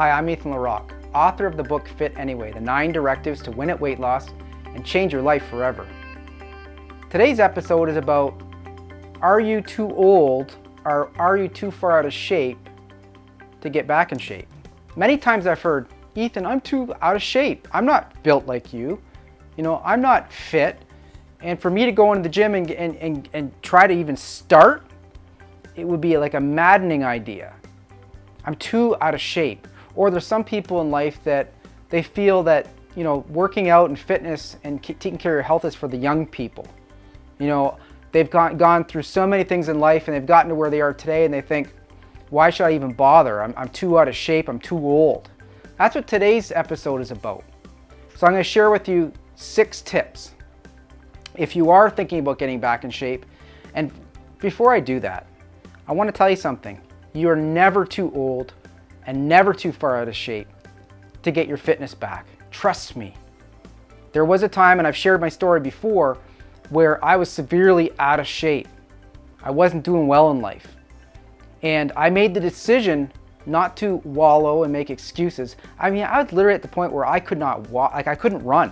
Hi, I'm LeRock, author of the book Fit Anyway, the 9 directives to win at weight loss and change your life forever. Today's episode is about, are you too old or are you too far out of shape to get back in shape? Many times I've heard, Ethan, I'm too out of shape. I'm not built like you. I'm not fit. And for me to go into the gym and try to even start, it would be like a maddening idea. I'm too out of shape. Or there's some people in life that they feel that, working out and fitness and taking care of your health is for the young people. They've gone through so many things in life and they've gotten to where they are today and they think, why should I even bother? I'm too out of shape, I'm too old. That's what today's episode is about. So I'm going to share with you 6 tips if you are thinking about getting back in shape. And before I do that, I want to tell you something. You're never too old and never too far out of shape to get your fitness back. Trust me. There was a time, and I've shared my story before, where I was severely out of shape. I wasn't doing well in life. And I made the decision not to wallow and make excuses. I was literally at the point where I could not walk, I couldn't run.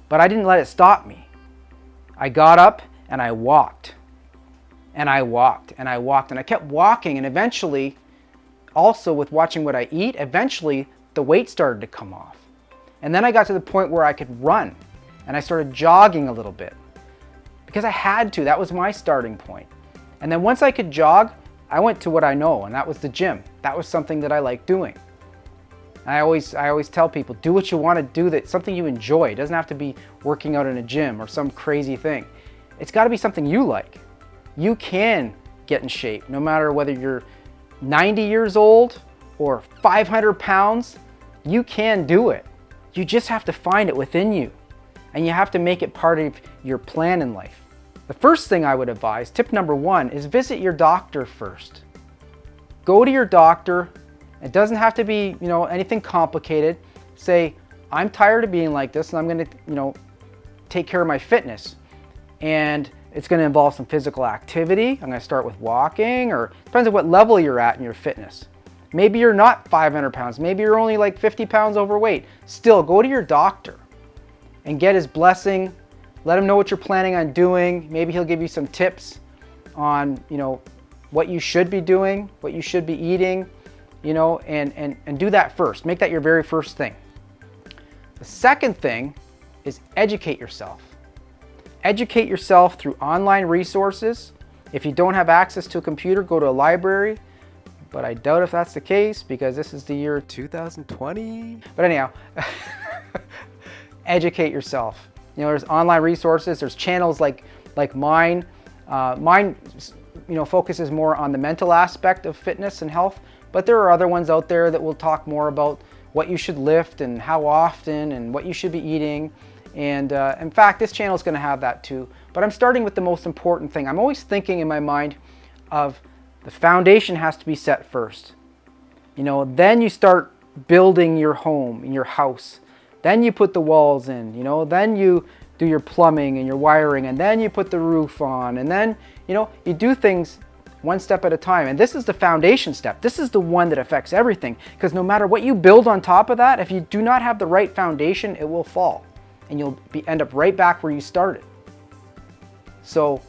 But I didn't let it stop me. I got up and I walked. And I walked and I walked and I kept walking, and eventually, also with watching what I eat, eventually the weight started to come off. And then I got to the point where I could run and I started jogging a little bit because I had to. That was my starting point. And then once I could jog, I went to what I know, and that was the gym. That was something that I like doing. And I always tell people, do what you want to do, that's something you enjoy. It doesn't have to be working out in a gym or some crazy thing. It's got to be something you like. You can get in shape no matter whether you're 90 years old or 500 pounds. You can do it. You just have to find it within you, and you have to make it part of your plan in life. The first thing I would advise, tip number 1, is visit your doctor first. Go to your doctor. It doesn't have to be, anything complicated. Say, I'm tired of being like this and I'm going to, take care of my fitness. And it's going to involve some physical activity. I'm going to start with walking, or depends on what level you're at in your fitness. Maybe you're not 500 pounds. Maybe you're only like 50 pounds overweight. Still, go to your doctor and get his blessing. Let him know what you're planning on doing. Maybe he'll give you some tips on, what you should be doing, what you should be eating, and do that first. Make that your very first thing. The second thing is educate yourself. Educate yourself through online resources. If you don't have access to a computer, go to a library. But I doubt if that's the case because this is the year 2020. But anyhow, educate yourself. There's online resources. There's channels like mine. Mine, focuses more on the mental aspect of fitness and health. But there are other ones out there that will talk more about what you should lift and how often and what you should be eating. And in fact, this channel is going to have that too. But I'm starting with the most important thing. I'm always thinking in my mind of the foundation has to be set first. Then you start building your home and your house. Then you put the walls in, then you do your plumbing and your wiring, and then you put the roof on, and then, you do things one step at a time. And this is the foundation step. This is the one that affects everything, because no matter what you build on top of that, if you do not have the right foundation, it will fall and you'll end up right back where you started. So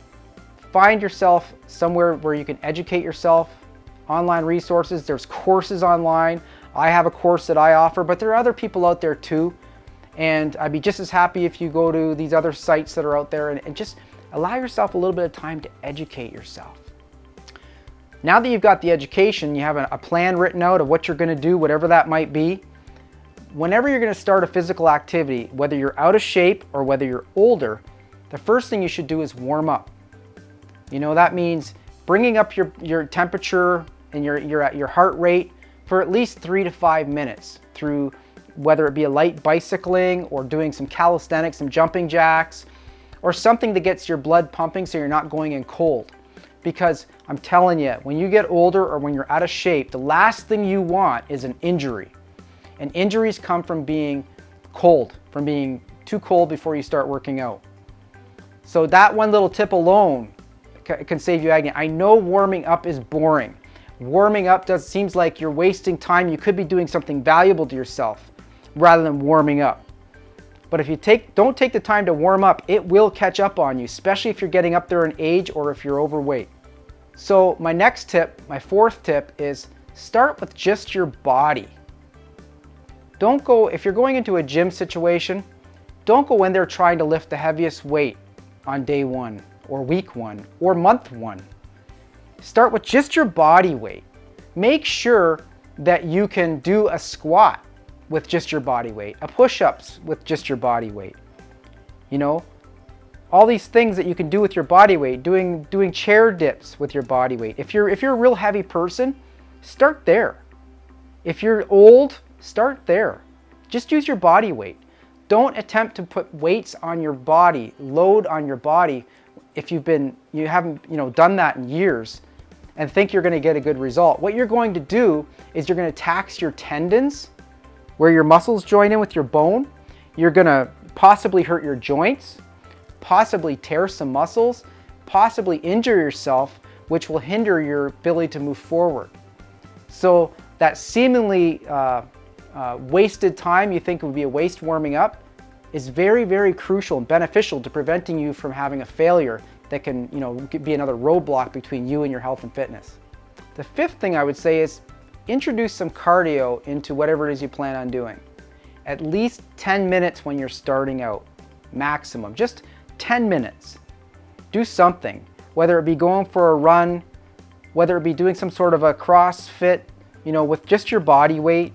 find yourself somewhere where you can educate yourself. Online resources, there's courses online. I have a course that I offer, but there are other people out there too. And I'd be just as happy if you go to these other sites that are out there and just allow yourself a little bit of time to educate yourself. Now that you've got the education, you have a plan written out of what you're going to do, whatever that might be. Whenever you're going to start a physical activity, whether you're out of shape or whether you're older, the first thing you should do is warm up. That means bringing up your temperature and your heart rate for at least 3 to 5 minutes through whether it be a light bicycling or doing some calisthenics, some jumping jacks, or something that gets your blood pumping so you're not going in cold. Because I'm telling you, when you get older or when you're out of shape, the last thing you want is an injury. And injuries come from being cold, from being too cold before you start working out. So that one little tip alone can save you agony. I know warming up is boring. Warming up seems like you're wasting time. You could be doing something valuable to yourself rather than warming up. But if you don't take the time to warm up, it will catch up on you, especially if you're getting up there in age or if you're overweight. So my next tip, my fourth tip, is start with just your body. Don't go, if you're going into a gym situation, don't go in there trying to lift the heaviest weight on day one or week one or month one. Start with just your body weight. Make sure that you can do a squat with just your body weight, a push-ups with just your body weight. You know, all these things that you can do with your body weight, doing chair dips with your body weight. If you're a real heavy person, start there. If you're old, start there. Just use your body weight. Don't attempt to put weights on your body, load on your body if you haven't done that in years and think you're going to get a good result. What you're going to do is you're going to tax your tendons where your muscles join in with your bone. You're going to possibly hurt your joints, possibly tear some muscles, possibly injure yourself, which will hinder your ability to move forward. So that seemingly wasted time you think would be a waste warming up is very, very crucial and beneficial to preventing you from having a failure that can be another roadblock between you and your health and fitness. The fifth thing I would say is introduce some cardio into whatever it is you plan on doing. At least 10 minutes when you're starting out, maximum, just 10 minutes. Do something, whether it be going for a run, whether it be doing some sort of a CrossFit, with just your body weight,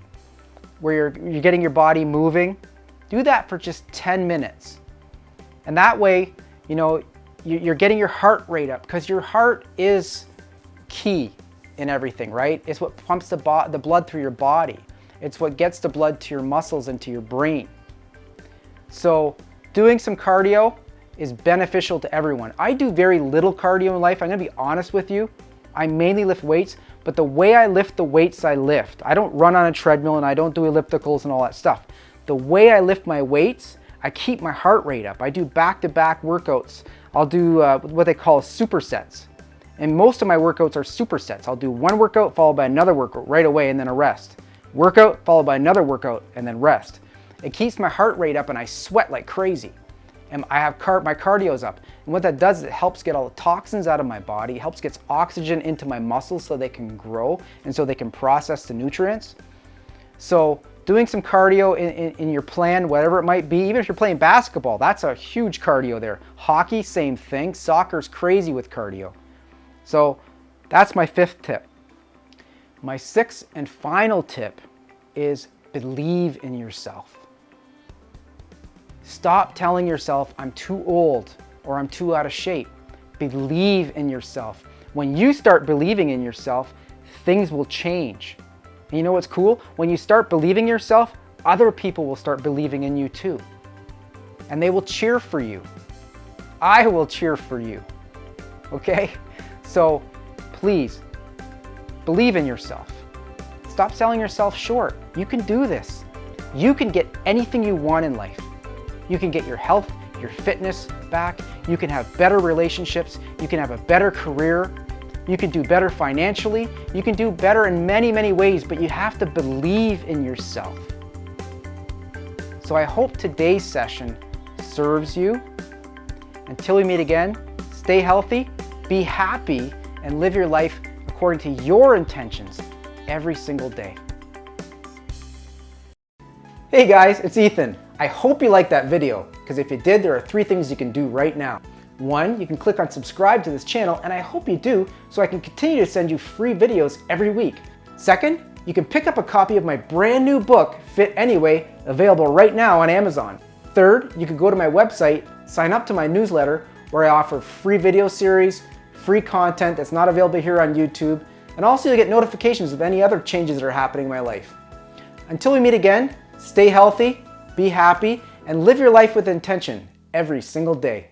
where you're getting your body moving. Do that for just 10 minutes. And that way, you're getting your heart rate up, because your heart is key in everything, right? It's what pumps the blood through your body. It's what gets the blood to your muscles and to your brain. So doing some cardio is beneficial to everyone. I do very little cardio in life. I'm gonna be honest with you. I mainly lift weights, but the way I lift the weights I lift, I don't run on a treadmill and I don't do ellipticals and all that stuff. The way I lift my weights, I keep my heart rate up. I do back-to-back workouts. I'll do what they call supersets. And most of my workouts are supersets. I'll do one workout followed by another workout right away and then a rest. Workout followed by another workout and then rest. It keeps my heart rate up and I sweat like crazy. And I have my cardio's up. And what that does is it helps get all the toxins out of my body. It helps get oxygen into my muscles so they can grow and so they can process the nutrients. So doing some cardio in your plan, whatever it might be, even if you're playing basketball, that's a huge cardio there. Hockey, same thing. Soccer's crazy with cardio. So that's my fifth tip. My sixth and final tip is believe in yourself. Stop telling yourself, I'm too old or I'm too out of shape. Believe in yourself. When you start believing in yourself, things will change. And you know what's cool? When you start believing in yourself, other people will start believing in you too. And they will cheer for you. I will cheer for you. Okay? So please, believe in yourself. Stop selling yourself short. You can do this. You can get anything you want in life. You can get your health, your fitness back. You can have better relationships. You can have a better career. You can do better financially. You can do better in many, many ways, but you have to believe in yourself. So I hope today's session serves you. Until we meet again, stay healthy, be happy, and live your life according to your intentions every single day. Hey guys, it's Ethan. I hope you liked that video, because if you did, there are 3 things you can do right now. 1, you can click on subscribe to this channel, and I hope you do, so I can continue to send you free videos every week. 2nd, you can pick up a copy of my brand new book, Fit Anyway, available right now on Amazon. 3rd, you can go to my website, sign up to my newsletter, where I offer free video series, free content that's not available here on YouTube, and also you'll get notifications of any other changes that are happening in my life. Until we meet again, stay healthy, be happy, and live your life with intention every single day.